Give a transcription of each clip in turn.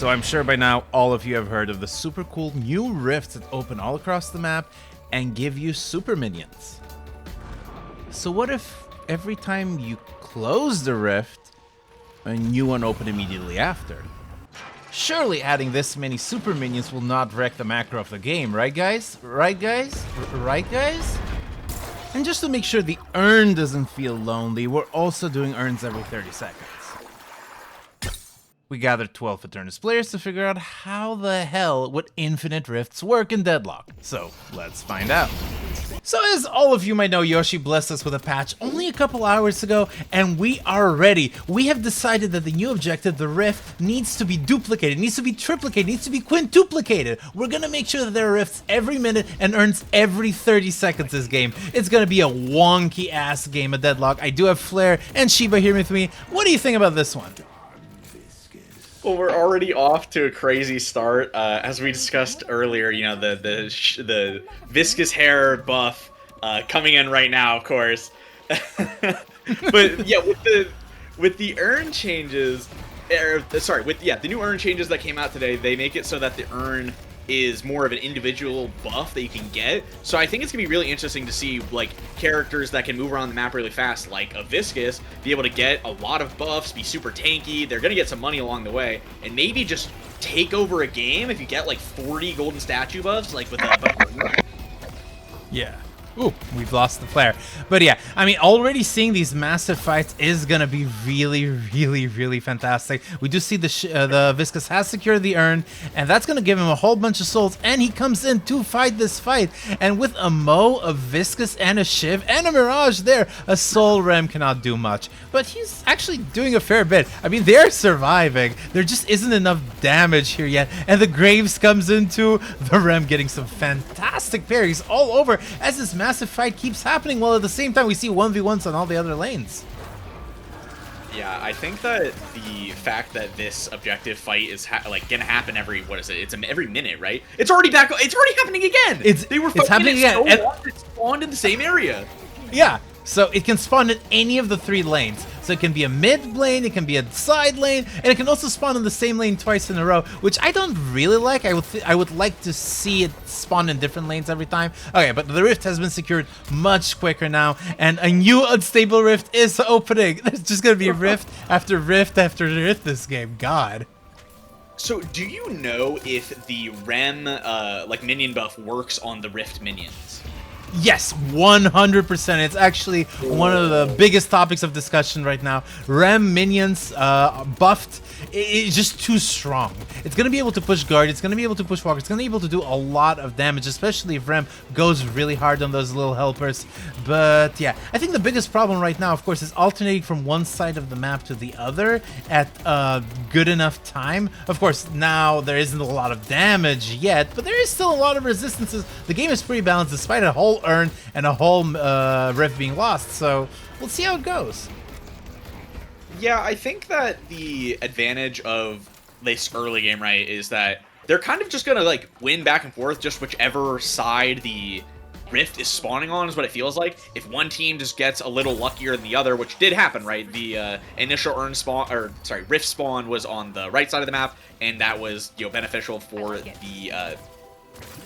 So I'm sure by now all of you have heard of the super cool new rifts that open all across the map and give you super minions. So what if every time you close the rift, a new one opened immediately after? Surely adding this many super minions will not wreck the macro of the game, right guys? Right guys? Right guys? And just to make sure the urn doesn't feel lonely, we're also doing urns every 30 seconds. We gathered 12 Eternus players to figure out how the hell would infinite rifts work in Deadlock. So let's find out. So as all of you might know, Yoshi blessed us with a patch only a couple hours ago, and we are ready. We have decided that the new objective, the rift, needs to be duplicated, needs to be triplicated, needs to be quintuplicated. We're gonna make sure that there are rifts every minute and urns every 30 seconds this game. It's gonna be a wonky ass game of Deadlock. I do have Flare and Shiba here with me. What do you think about this one? Well, we're already off to a crazy start. As we discussed earlier, you know, the viscous hair buff coming in right now, of course. But yeah, with the urn changes, the new urn changes that came out today, they make it so that the urn is more of an individual buff that you can get. So I think it's gonna be really interesting to see like characters that can move around the map really fast, like a Viscous, be able to get a lot of buffs, be super tanky. They're gonna get some money along the way, and maybe just take over a game if you get like 40 golden statue buffs, like with a Yeah. Ooh, we've lost the flare. But yeah, I mean, already seeing these massive fights is gonna be really fantastic. We do see the Viscous has secured the urn, and that's gonna give him a whole bunch of souls, and he comes in to fight this fight. And with a Mo, a Viscous, and a Shiv, and a Mirage there, a Soul Rem cannot do much. But he's actually doing a fair bit. I mean, they're surviving. There just isn't enough damage here yet. And the Graves comes into the Rem getting some fantastic parries all over as this massive fight keeps happening, while at the same time we see 1v1s on all the other lanes. Yeah, I think that the fact that this objective fight is gonna happen every, what is it? It's every minute, right? It's already back. It's already happening again. It's happening again. So long, it spawned in the same area. Yeah. So it can spawn in any of the 3 lanes. So it can be a mid lane, it can be a side lane, and it can also spawn in the same lane twice in a row, which I don't really like. I would like to see it spawn in different lanes every time. Okay, but the rift has been secured much quicker now, and a new unstable rift is opening. There's just gonna be rift after rift after rift this game. God. So do you know if the Rem minion buff works on the rift minions? Yes, 100%. It's actually one of the biggest topics of discussion right now. Rem minions buffed is just too strong. It's going to be able to push guard, it's going to be able to push walk, it's going to be able to do a lot of damage, especially if Rem goes really hard on those little helpers. But yeah, I think the biggest problem right now, of course, is alternating from one side of the map to the other at a good enough time. Of course, now there isn't a lot of damage yet, but there is still a lot of resistances. The game is pretty balanced despite a whole urn and a whole rift being lost, so we'll see how it goes. Yeah, I think that the advantage of this early game, right, is that they're kind of just gonna like win back and forth, just whichever side the rift is spawning on is what it feels like. If one team just gets a little luckier than the other, which did happen, right? The initial urn spawn, or sorry, rift spawn was on the right side of the map, and that was, you know, beneficial for the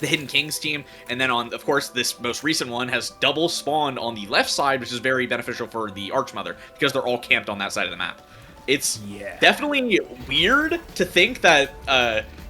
Hidden Kings team. And then on, of course, this most recent one has double spawned on the left side, which is very beneficial for the Archmother because they're all camped on that side of the map. It's definitely weird to think that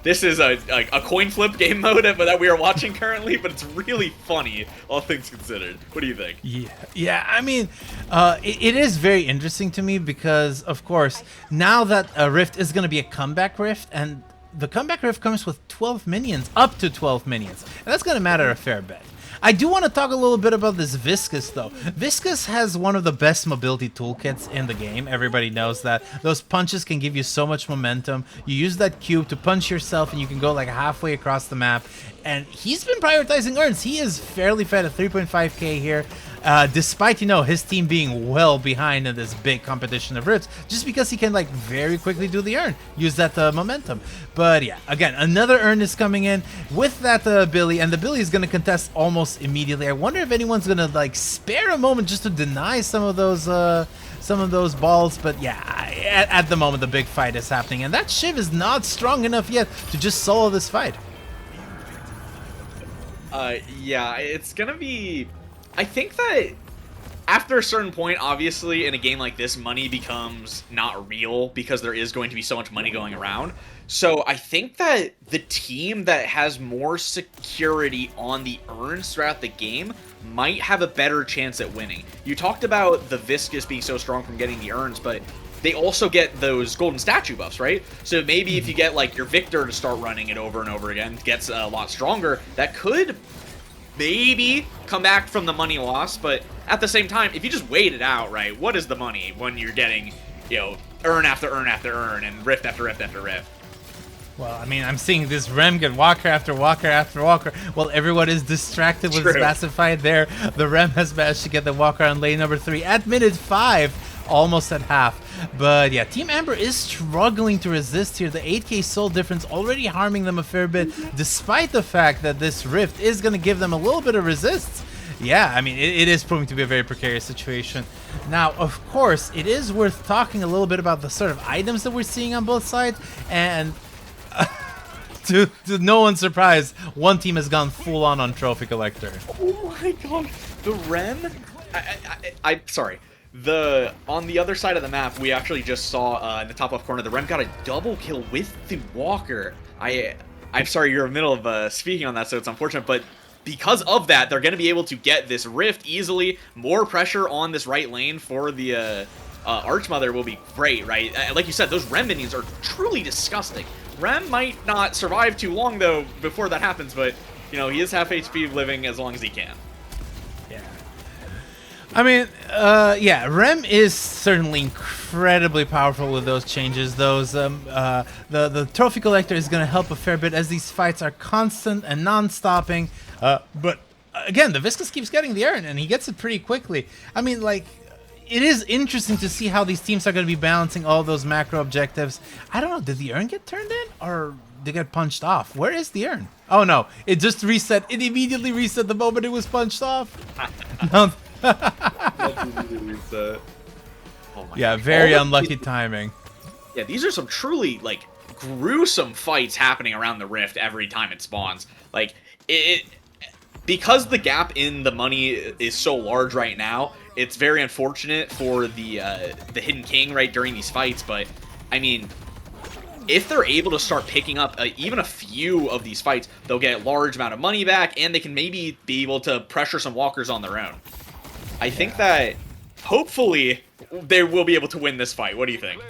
this is a coin flip game mode that we are watching currently, but it's really funny, all things considered. What do you think? Yeah. I mean, it is very interesting to me because, of course, now that a rift is going to be a comeback rift, and the comeback rift comes with 12 minions, up to 12 minions, and that's going to matter a fair bit. I do want to talk a little bit about this Viscous, though. Viscous has one of the best mobility toolkits in the game. Everybody knows that. Those punches can give you so much momentum. You use that cube to punch yourself, and you can go like halfway across the map. And he's been prioritizing urns. He is fairly fed at 3.5k here. despite, you know, his team being well behind in this big competition of rifts, just because he can, like, very quickly do the urn, use that momentum. But yeah, again, another urn is coming in with that Billy, and the Billy is going to contest almost immediately. I wonder if anyone's going to, like, spare a moment just to deny some of those balls. But yeah, at the moment, the big fight is happening, and that Shiv is not strong enough yet to just solo this fight. Yeah, it's gonna be... I think that after a certain point, obviously, in a game like this, money becomes not real because there is going to be so much money going around. So I think that the team that has more security on the urns throughout the game might have a better chance at winning. You talked about the Viscous being so strong from getting the urns, but they also get those golden statue buffs, right? So maybe if you get, like, your Victor to start running it over and over again, gets a lot stronger, that could maybe come back from the money loss. But at the same time, if you just wait it out, right, what is the money when you're getting, you know, urn after urn after urn and rift after rift after rift? Well, I mean, I'm seeing this Rem get Walker after Walker after Walker. Well, everyone is distracted with this massive fight there. The Rem has managed to get the Walker on lane number 3 at minute 5, almost at half. But yeah, Team Amber is struggling to resist here. The 8k soul difference already harming them a fair bit, despite the fact that this Rift is going to give them a little bit of resist. Yeah, I mean, it is proving to be a very precarious situation. Now, of course, it is worth talking a little bit about the sort of items that we're seeing on both sides, and to no one's surprise, one team has gone full on Trophy Collector. Oh my god, the Rem? I'm sorry. On the other side of the map, we actually just saw in the top left corner, the Rem got a double kill with the Walker. I'm sorry, you're in the middle of speaking on that, so it's unfortunate, but because of that, they're going to be able to get this Rift easily. More pressure on this right lane for the Archmother will be great, right? Like you said, those Rem minions are truly disgusting. Rem might not survive too long, though, before that happens, but, you know, he is half HP living as long as he can. Yeah. I mean, yeah, Rem is certainly incredibly powerful with those changes. Those, the Trophy Collector is going to help a fair bit as these fights are constant and non-stopping. But, again, the Viscous keeps getting the urn, and he gets it pretty quickly. I mean, like, it is interesting to see how these teams are going to be balancing all those macro objectives. I don't know, did the urn get turned in, or did it get punched off? Where is the urn? Oh no, it just reset. It immediately reset the moment it was punched off. No. Oh yeah, very unlucky timing. Yeah, these are some truly, like, gruesome fights happening around the Rift every time it spawns. Like, because the gap in the money is so large right now, it's very unfortunate for the Hidden King, right, during these fights. But, I mean, if they're able to start picking up even a few of these fights, they'll get a large amount of money back, and they can maybe be able to pressure some walkers on their own. I think that, hopefully, they will be able to win this fight. What do you think?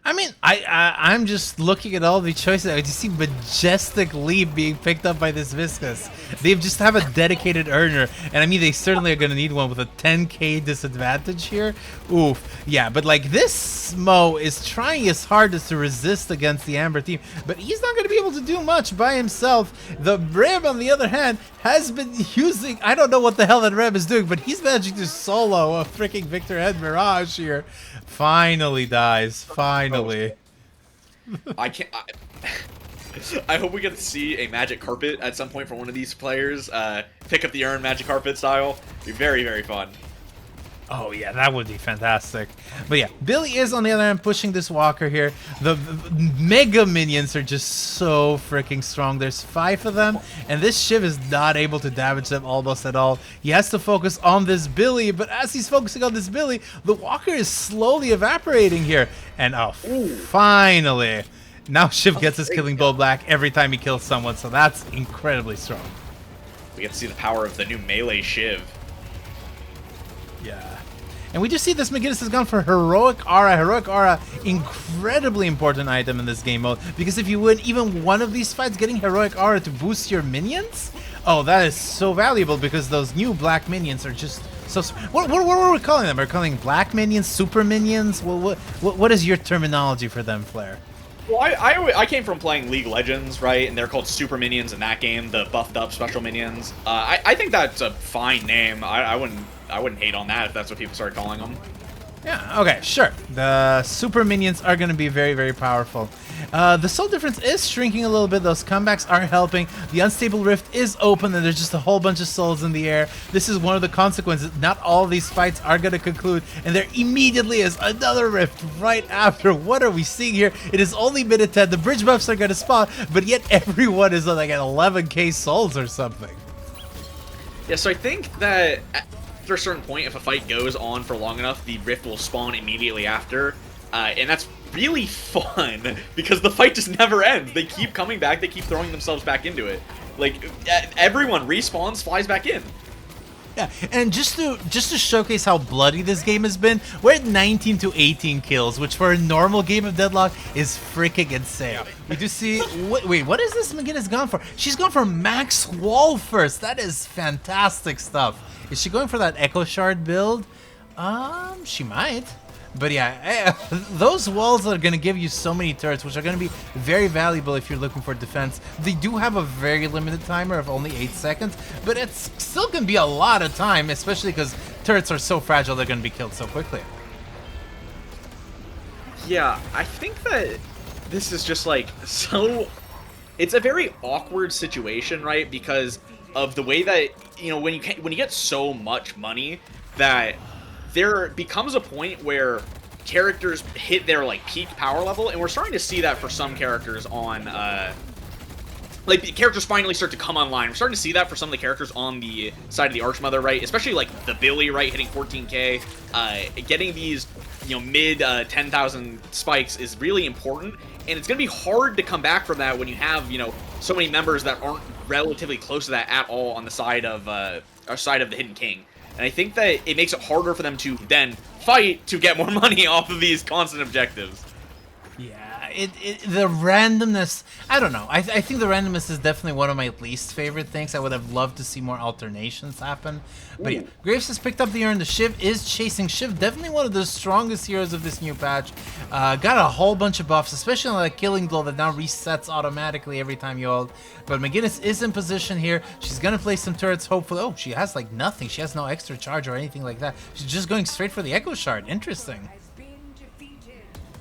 I mean, I'm just looking at all the choices. I just see Majestic Leap being picked up by this Viscous. They just have a dedicated earner, and I mean, they certainly are going to need one with a 10k disadvantage here. Oof. Yeah, but like this Mo is trying his hardest to resist against the Amber team, but he's not going to be able to do much by himself. The Rem, on the other hand, has been using, I don't know what the hell that Rem is doing, but he's managing to solo a freaking Victor Head Mirage here. Finally dies. Finally. I can't. I hope we get to see a magic carpet at some point for one of these players. Pick up the urn magic carpet style. Be very, very fun. Oh yeah, that would be fantastic. But yeah, Billy is on the other hand pushing this Walker here. The mega minions are just so freaking strong. There's 5 of them, and this Shiv is not able to damage them almost at all. He has to focus on this Billy, but as he's focusing on this Billy, the Walker is slowly evaporating here. And oh, finally. Now Shiv gets his killing blow back every time he kills someone, so that's incredibly strong. We get to see the power of the new melee Shiv. Yeah. And we just see this McGinnis has gone for Heroic Aura. Heroic Aura, incredibly important item in this game mode. Because if you win even one of these fights, getting Heroic Aura to boost your minions, oh, that is so valuable because those new black minions are just so... What are we calling them? Are we calling black minions super minions? What is your terminology for them, Flair? Well, I came from playing League Legends, right? And they're called super minions in that game, the buffed up special minions. I think that's a fine name. I I wouldn't hate on that if that's what people started calling them. Yeah, okay, sure. The super minions are going to be very, very powerful. The soul difference is shrinking a little bit. Those comebacks are helping. The unstable rift is open, and there's just a whole bunch of souls in the air. This is one of the consequences. Not all these fights are going to conclude, and there immediately is another rift right after. What are we seeing here? It is only minute 10. The bridge buffs are going to spawn, but yet everyone is like at 11k souls or something. Yeah, so I think that after a certain point, if a fight goes on for long enough, the rift will spawn immediately after, and that's really fun because the fight just never ends. They keep coming back, they keep throwing themselves back into it. Like, everyone respawns, flies back in. Yeah, and just to showcase how bloody this game has been, we're at 19 to 18 kills, which for a normal game of Deadlock is freaking insane. You do see, wait, what is this McGinnis gone for? She's gone for max wall first. That is fantastic stuff. Is she going for that Echo Shard build? She might. But yeah, those walls are going to give you so many turrets, which are going to be very valuable if you're looking for defense. They do have a very limited timer of only 8 seconds, but it's still going to be a lot of time, especially because turrets are so fragile they're going to be killed so quickly. Yeah, I think that this is just like so... It's a very awkward situation, right? Because of the way that, you know, when you get so much money that there becomes a point where characters hit their like peak power level, and we're starting to see that for some characters on like the characters finally start to come online. We're starting to see that for some of the characters on the side of the Archmother, right? Especially like the Billy, right, hitting 14k. Getting these, you know, mid 10,000 spikes is really important, and it's gonna be hard to come back from that when you have, you know, so many members that aren't relatively close to that at all on the side of the Hidden King. And I think that it makes it harder for them to then fight to get more money off of these constant objectives. Yeah, the randomness, I don't know. I think the randomness is definitely one of my least favorite things. I would have loved to see more alternations happen. But yeah, Graves has picked up the urn. The Shiv is chasing. Shiv, definitely one of the strongest heroes of this new patch. Got a whole bunch of buffs, especially on that killing blow that now resets automatically every time you ult. But McGinnis is in position here. She's going to place some turrets, hopefully. Oh, she has like nothing. She has no extra charge or anything like that. She's just going straight for the Echo Shard. Interesting.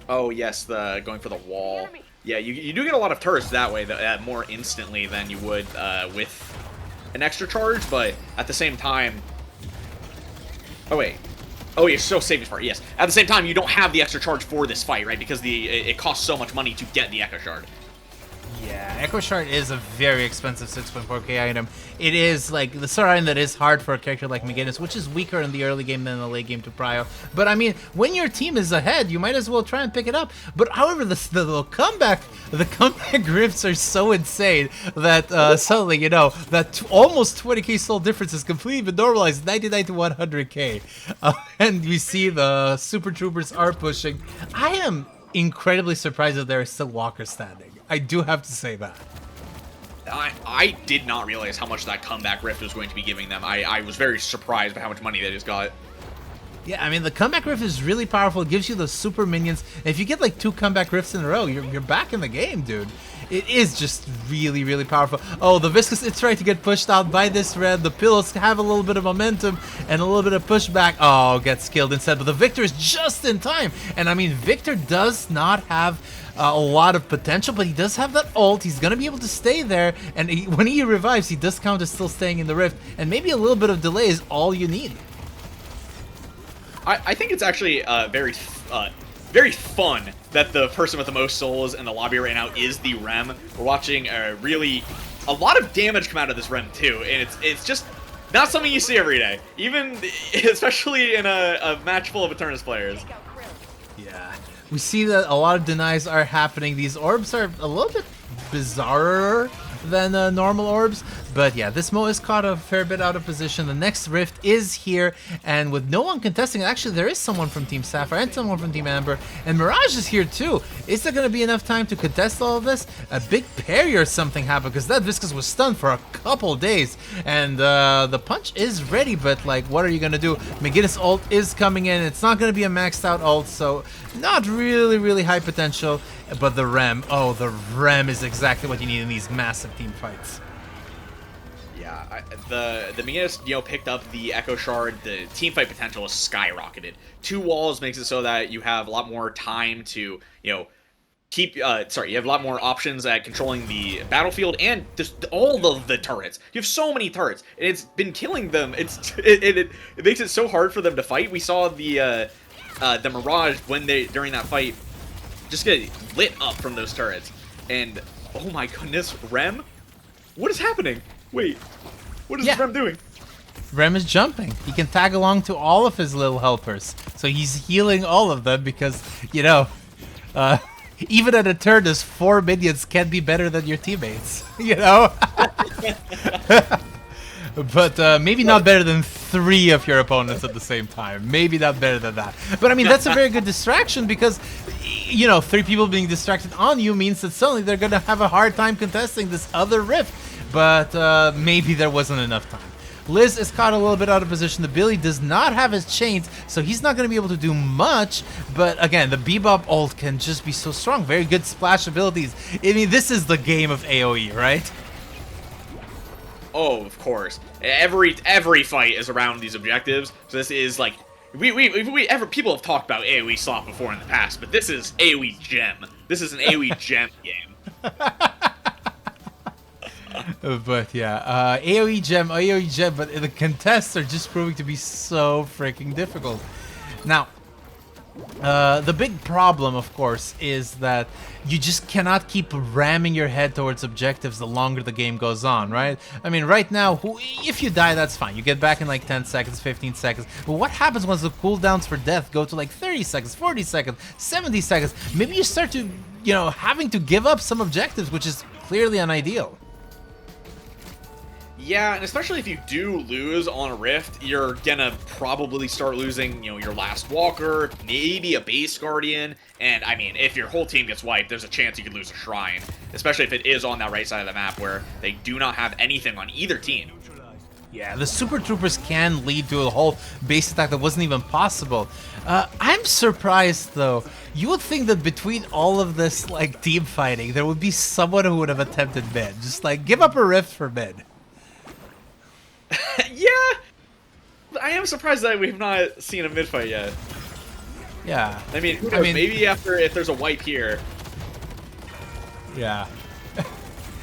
Oh yes, the going for the wall. Yeah, you do get a lot of turrets that way, more instantly than you would with an extra charge, but at the same time... Oh wait. Oh, you're still saving part, yes. At the same time, you don't have the extra charge for this fight, right? Because it costs so much money to get the Echo Shard. Yeah, Echo Shard is a very expensive 6.4k item. It is like the sort of item that is hard for a character like McGinnis, which is weaker in the early game than in the late game to prio. But I mean, when your team is ahead, you might as well try and pick it up. But however, the comeback rifts are so insane that suddenly, you know, that almost 20k soul difference is completely been normalized, 99 to 100k. And we see the Super Troopers are pushing. I am incredibly surprised that there are still walkers standing. I do have to say that. I did not realize how much that comeback rift was going to be giving them. I was very surprised by how much money they just got. Yeah, I mean, the comeback rift is really powerful. It gives you those super minions. And if you get like 2 comeback rifts in a row, you're back in the game, dude. It is just really, really powerful. Oh, the Viscous is trying to get pushed out by this red. The Pillows have a little bit of momentum and a little bit of pushback. Oh, gets killed instead. But the Victor is just in time. And I mean, Victor does not have a lot of potential, but he does have that ult. He's going to be able to stay there. And when he revives, he does count as still staying in the rift. And maybe a little bit of delay is all you need. I think it's actually very fun that the person with the most souls in the lobby right now is the Rem. We're watching a lot of damage come out of this Rem too, and it's just not something you see every day, even especially in a match full of Eternus players. Yeah, we see that a lot of denies are happening. These orbs are a little bit bizarrer than normal orbs, but yeah, this Mo is caught a fair bit out of position. The next rift is here, and with no one contesting, actually there is someone from Team Sapphire and someone from Team Amber, and Mirage is here too. Is there going to be enough time to contest all of this? A big parry or something happened, because that Viscous was stunned for a couple days, and the punch is ready, but like, what are you going to do? McGinnis ult is coming in. It's not going to be a maxed out ult, so not really high potential. But the Rem, oh, the Rem is exactly what you need in these massive team fights. Yeah, the Minas, picked up the Echo Shard. The team fight potential is skyrocketed. 2 walls makes it so that you have a lot more time to, keep. You have a lot more options at controlling the battlefield and just all of the turrets. You have so many turrets, and it's been killing them. It makes it so hard for them to fight. We saw the Mirage during that fight just get lit up from those turrets, and oh my goodness, Rem, what is happening? Wait, what is Rem doing? Rem is jumping. He can tag along to all of his little helpers. So he's healing all of them because, even at Eternus, 4 minions can be better than your teammates. But maybe not better than 3 of your opponents at the same time. Maybe not better than that. But I mean, that's a very good distraction because, 3 people being distracted on you means that suddenly they're going to have a hard time contesting this other rift. But maybe there wasn't enough time. Liz is caught a little bit out of position. The Billy does not have his chains, so he's not going to be able to do much. But again, the Bebop ult can just be so strong. Very good splash abilities. I mean, this is the game of AoE, right? Oh, of course. Every fight is around these objectives. So this is like people have talked about AoE slot before in the past, but this is AoE gem. This is an AoE gem game. But yeah, AoE gem, but the contests are just proving to be so freaking difficult. Now, the big problem, of course, is that you just cannot keep ramming your head towards objectives the longer the game goes on, right? I mean, right now, if you die, that's fine. You get back in like 10 seconds, 15 seconds. But what happens once the cooldowns for death go to like 30 seconds, 40 seconds, 70 seconds? Maybe you start to, having to give up some objectives, which is clearly unideal. Yeah, and especially if you do lose on a Rift, you're gonna probably start losing, your last Walker, maybe a Base Guardian, and I mean, if your whole team gets wiped, there's a chance you could lose a Shrine, especially if it is on that right side of the map where they do not have anything on either team. Yeah, the Super Troopers can lead to a whole base attack that wasn't even possible. I'm surprised, though. You would think that between all of this, team fighting, there would be someone who would have attempted mid. Just, give up a Rift for mid. Yeah, I am surprised that we've not seen a mid fight yet. Yeah, I mean, who knows? Maybe if there's a wipe here. Yeah.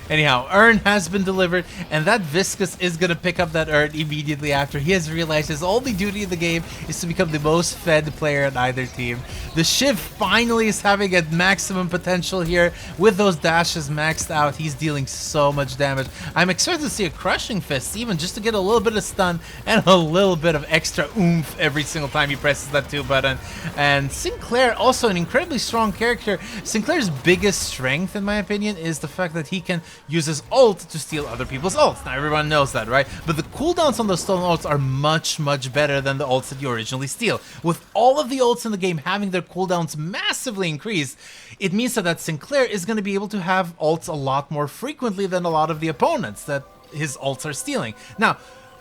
Anyhow, urn has been delivered, and that Viscous is going to pick up that urn immediately after. He has realized his only duty in the game is to become the most fed player on either team. The Shiv finally is having a maximum potential here. With those dashes maxed out, he's dealing so much damage. I'm excited to see a Crushing Fist, even just to get a little bit of stun and a little bit of extra oomph every single time he presses that 2 button. And Sinclair, also an incredibly strong character. Sinclair's biggest strength, in my opinion, is the fact that he can uses ult to steal other people's ults. Now everyone knows that, right? But the cooldowns on those stolen ults are much, much better than the ults that you originally steal. With all of the ults in the game having their cooldowns massively increased, it means that Sinclair is going to be able to have ults a lot more frequently than a lot of the opponents that his ults are stealing. Now,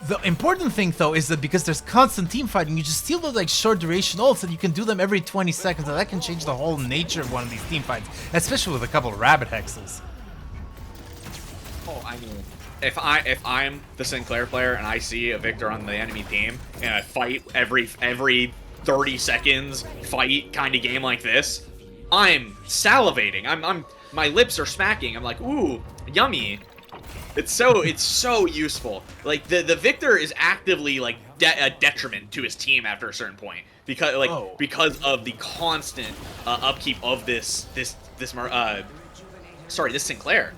the important thing, though, is that because there's constant team fighting, you just steal those short duration ults and you can do them every 20 seconds, and that can change the whole nature of one of these team fights, especially with a couple of rabbit hexes. Oh, I mean, if I'm the Sinclair player and I see a Victor on the enemy team and I fight every 30 seconds fight kind of game like this, I'm salivating. My lips are smacking. I'm like, ooh, yummy. It's so useful. Like the Victor is actively a detriment to his team after a certain point because of the constant upkeep of this Sinclair.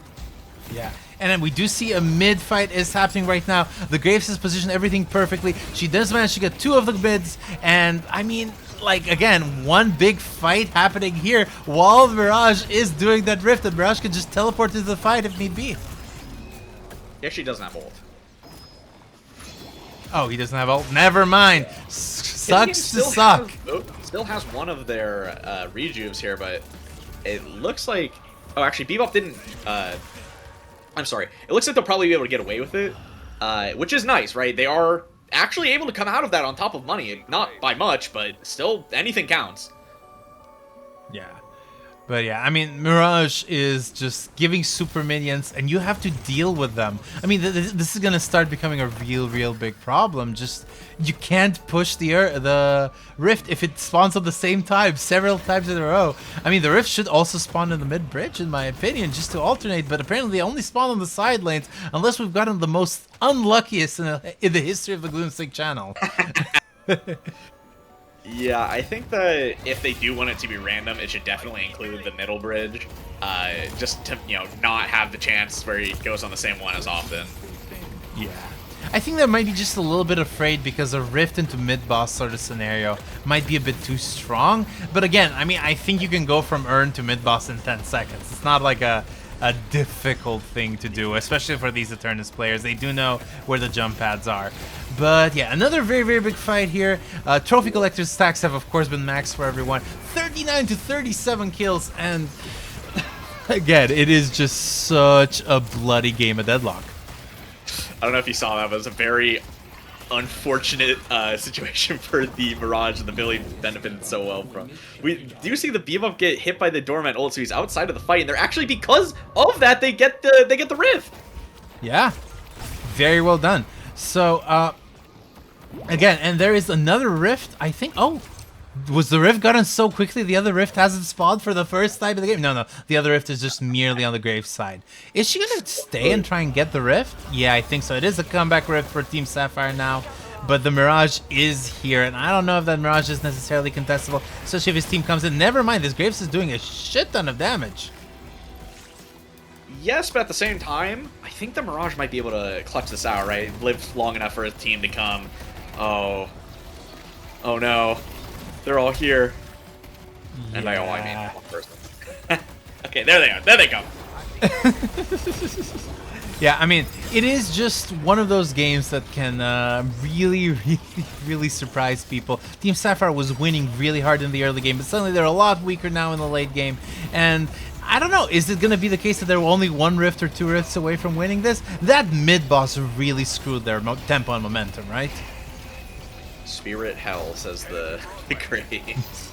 Yeah. And then we do see a mid fight is happening right now. The Graves has positioned everything perfectly. She does manage to get 2 of the mids. And I mean, again, one big fight happening here while Mirage is doing that rift. And Mirage can just teleport to the fight if need be. He actually doesn't have ult. Oh, he doesn't have ult. Never mind. Sucks to suck. Still has one of their rejuves here, but it looks like... Oh, actually, Bebop didn't... I'm sorry. It looks like they'll probably be able to get away with it, which is nice, right? They are actually able to come out of that on top of money. Not by much, but still, anything counts. Yeah. But yeah, I mean, Mirage is just giving super minions, and you have to deal with them. I mean, this is gonna start becoming a real big problem. Just you can't push the rift if it spawns at the same time several times in a row. I mean, the rift should also spawn in the mid bridge, in my opinion, just to alternate. But apparently, they only spawn on the side lanes, unless we've gotten the most unluckiest in the history of the Glutensnake channel. Yeah, I think that if they do want it to be random, it should definitely include the middle bridge, just to, you know, not have the chance where he goes on the same one as often. Yeah. I think they might be just a little bit afraid because a rift into mid-boss sort of scenario might be a bit too strong. But again, I mean, I think you can go from Urn to mid-boss in 10 seconds. It's not like a difficult thing to do, especially for these Eternus players. They do know where the jump pads are. But yeah, another very big fight here. Trophy collector's stacks have of course been maxed for everyone. 39 to 37 kills, and again, it is just such a bloody game of Deadlock. I don't know if you saw that, but it was a very unfortunate situation for the Mirage and the Billy benefited so well from. We do see the Bebop get hit by the Dormant ult, so he's outside of the fight, and they're actually, because of that, they get the rift. Yeah, very well done. So again, and there is another rift, I think. Oh, was the rift gotten so quickly the other rift hasn't spawned for the first time of the game? No, the other rift is just merely on the grave side. Is she gonna stay and try and get the rift? Yeah, I think so. It is a comeback rift for Team Sapphire now, but the Mirage is here, and I don't know if that Mirage is necessarily contestable, especially if his team comes in. Never mind, this Graves is doing a shit ton of damage. Yes, but at the same time, I think the Mirage might be able to clutch this out, right? Live long enough for his team to come. Oh no. They're all here. Yeah. And I mean one person. Okay, there they are. There they go. Yeah, I mean, it is just one of those games that can really surprise people. Team Sapphire was winning really hard in the early game, but suddenly they're a lot weaker now in the late game. And I don't know, is it going to be the case that they're only one rift or two rifts away from winning this? That mid-boss really screwed their tempo and momentum, right? Spirit hell, says the Graves.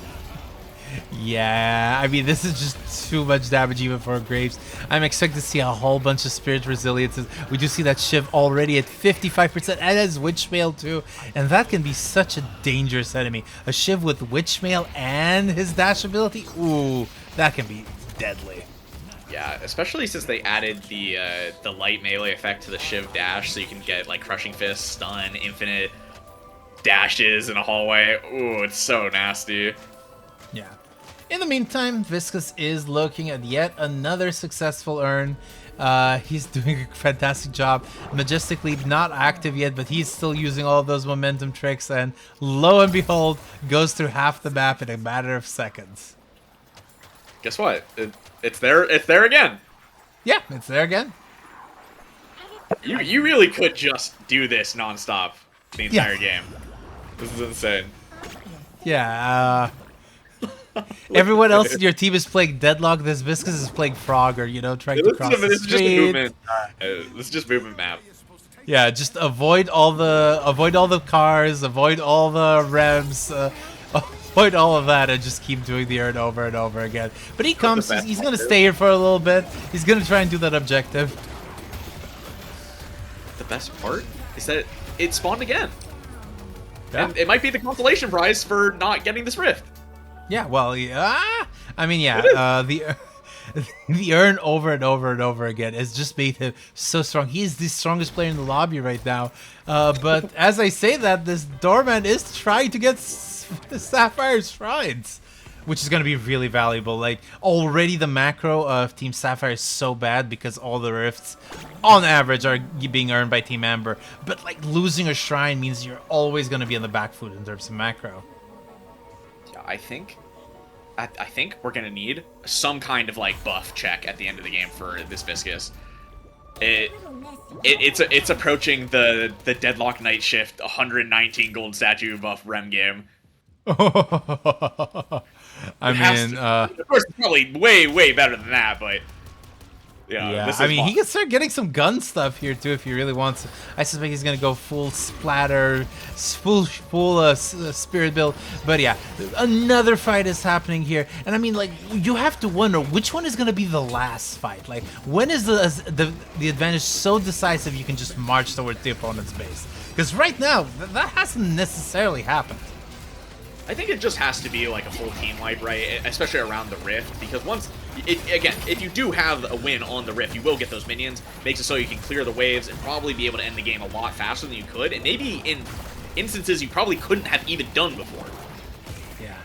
Yeah, I mean, this is just too much damage even for Graves. I'm expecting to see a whole bunch of Spirit resiliences. We do see that Shiv already at 55%, and has Witchmail too, and that can be such a dangerous enemy. A Shiv with Witchmail and his dash ability, ooh, that can be deadly. Yeah, especially since they added the light melee effect to the Shiv dash, so you can get like Crushing Fist, stun, infinite dashes in a hallway. Ooh, it's so nasty. Yeah. In the meantime, Viscous is looking at yet another successful Urn. He's doing a fantastic job. Majestically not active yet, but he's still using all those momentum tricks, and lo and behold, goes through half the map in a matter of seconds. Guess what? It's there. It's there again. Yeah, it's there again. You really could just do this nonstop the entire game. This is insane. Yeah, everyone else in your team is playing Deadlock. This Viscous is playing Frogger, you know, trying to cross the street. Just a movement. This is just movement map. Yeah, just avoid all the cars, avoid all the rems, avoid all of that, and just keep doing the Urn over and over again. But he comes. He's gonna stay here for a little bit. He's gonna try and do that objective. The best part is that it spawned again. Yeah. And it might be the consolation prize for not getting this rift. Yeah, well, yeah. I mean, yeah, the Urn over and over and over again has just made him so strong. He is the strongest player in the lobby right now. But as I say that, this Doorman is trying to get Sapphire Shrines, which is going to be really valuable. Like, already the macro of Team Sapphire is so bad because all the rifts, on average, are being earned by Team Amber. But, like, losing a shrine means you're always going to be on the back foot in terms of macro. Yeah, I think we're going to need some kind of, like, buff check at the end of the game for this Viscous. It's approaching the Deadlock Night Shift 119 gold statue buff rem game. I mean, of course, it's probably way better than that, but Yeah, Yeah, this I is mean, fun. he can start getting some gun stuff here too if he really wants. I suspect he's gonna go full splatter, spirit build. But yeah, another fight is happening here, and I mean, like, you have to wonder which one is gonna be the last fight. Like, when is the advantage so decisive you can just march towards the opponent's base? Because right now, that hasn't necessarily happened. I think it just has to be like a full team wipe, right? Especially around the Rift, because again, if you do have a win on the Rift, you will get those minions. Makes it so you can clear the waves and probably be able to end the game a lot faster than you could, and maybe in instances you probably couldn't have even done before. Yeah,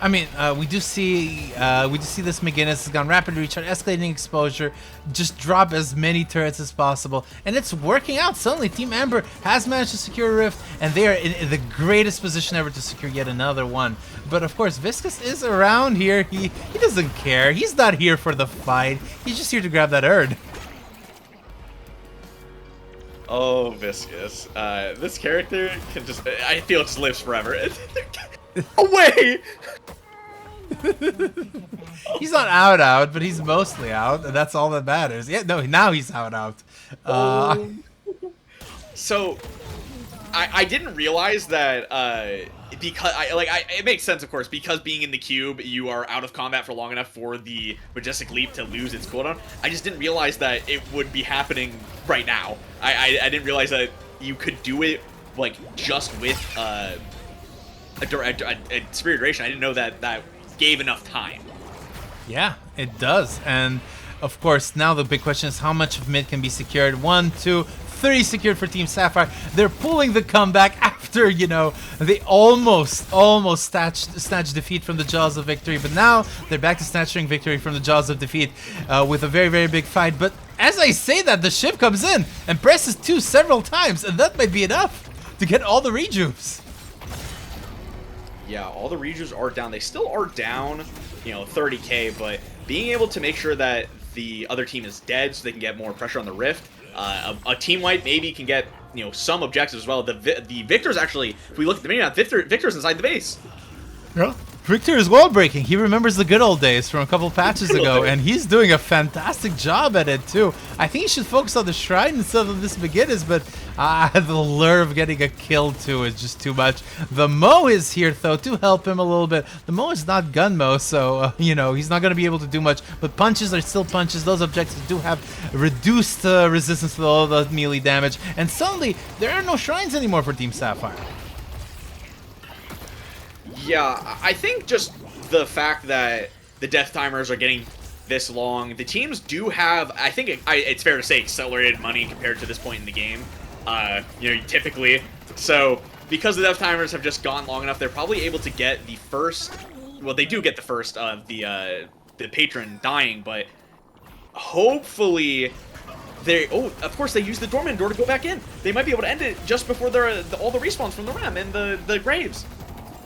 I mean, we do see this McGinnis has gone rapid recharge, escalating exposure, just drop as many turrets as possible, and it's working out. Suddenly, Team Amber has managed to secure a Rift, and they are in the greatest position ever to secure yet another one. But of course, Viscus is around here. He doesn't care. He's not here for the fight. He's just here to grab that Erd. Oh, Viscus. This character can just... I feel it just lives forever. Away! He's not out, but he's mostly out, and that's all that matters. Yeah, no, now he's out. So, I didn't realize that because it makes sense, of course, because being in the cube, you are out of combat for long enough for the Majestic Leap to lose its cooldown. I just didn't realize that it would be happening right now. I didn't realize that you could do it like just with a Spirit Duration. I didn't know that gave enough time. Yeah, it does. And of course, now the big question is how much of mid can be secured. 1, 2, 3 secured for Team Sapphire. They're pulling the comeback after, you know, they almost snatched defeat from the jaws of victory. But now they're back to snatching victory from the jaws of defeat with a very, very big fight. But as I say that, the ship comes in and presses 2 several times, and that might be enough to get all the rejuves. Yeah, all the rejuves are down. They still are down, you know, 30k, but being able to make sure that the other team is dead so they can get more pressure on the Rift, a team wipe maybe can get, you know, some objectives as well. The Victor's actually, if we look at the minion, Victor's inside the base. Yeah. Victor is wall breaking. He remembers the good old days from a couple patches ago, and he's doing a fantastic job at it too. I think he should focus on the shrine instead of this Beginner's, but the lure of getting a kill too is just too much. The Mo is here though to help him a little bit. The Mo is not gun Mo, so you know, he's not going to be able to do much, but punches are still punches. Those objectives do have reduced resistance to all the melee damage, and suddenly there are no shrines anymore for Team Sapphire. Yeah, I think just the fact that the death timers are getting this long, the teams do have, I think it's fair to say, accelerated money compared to this point in the game. You know, typically. So, because the death timers have just gone long enough, they're probably able to get the first, well, they do get the first of the patron dying, but hopefully of course they use the dormant door to go back in. They might be able to end it just before all the respawns from the Ram and the Graves.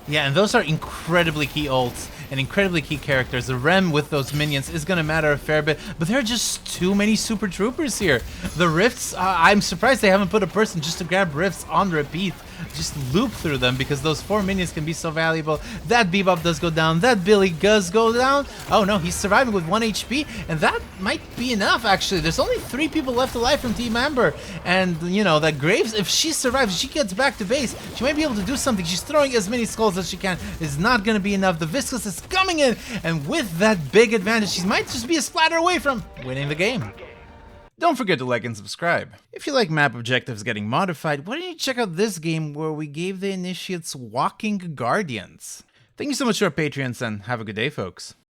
Yeah, and those are incredibly key ults and incredibly key characters. The Rem with those minions is going to matter a fair bit, but there are just too many Super Troopers here. The Rifts, I'm surprised they haven't put a person just to grab Rifts on repeat. Just loop through them because those 4 minions can be so valuable. That Bebop does go down. That Billy does go down. Oh no, he's surviving with 1 HP, and that might be enough actually. There's only 3 people left alive from Team Amber, and you know that Graves, if she survives, she gets back to base, she might be able to do something. She's throwing as many skulls as she can. It's not going to be enough. The Viscous is coming in, and with that big advantage, she might just be a splatter away from winning the game. Don't forget to like and subscribe. If you like map objectives getting modified, why don't you check out this game where we gave the initiates walking guardians. Thank you so much to our Patreons, and have a good day, folks.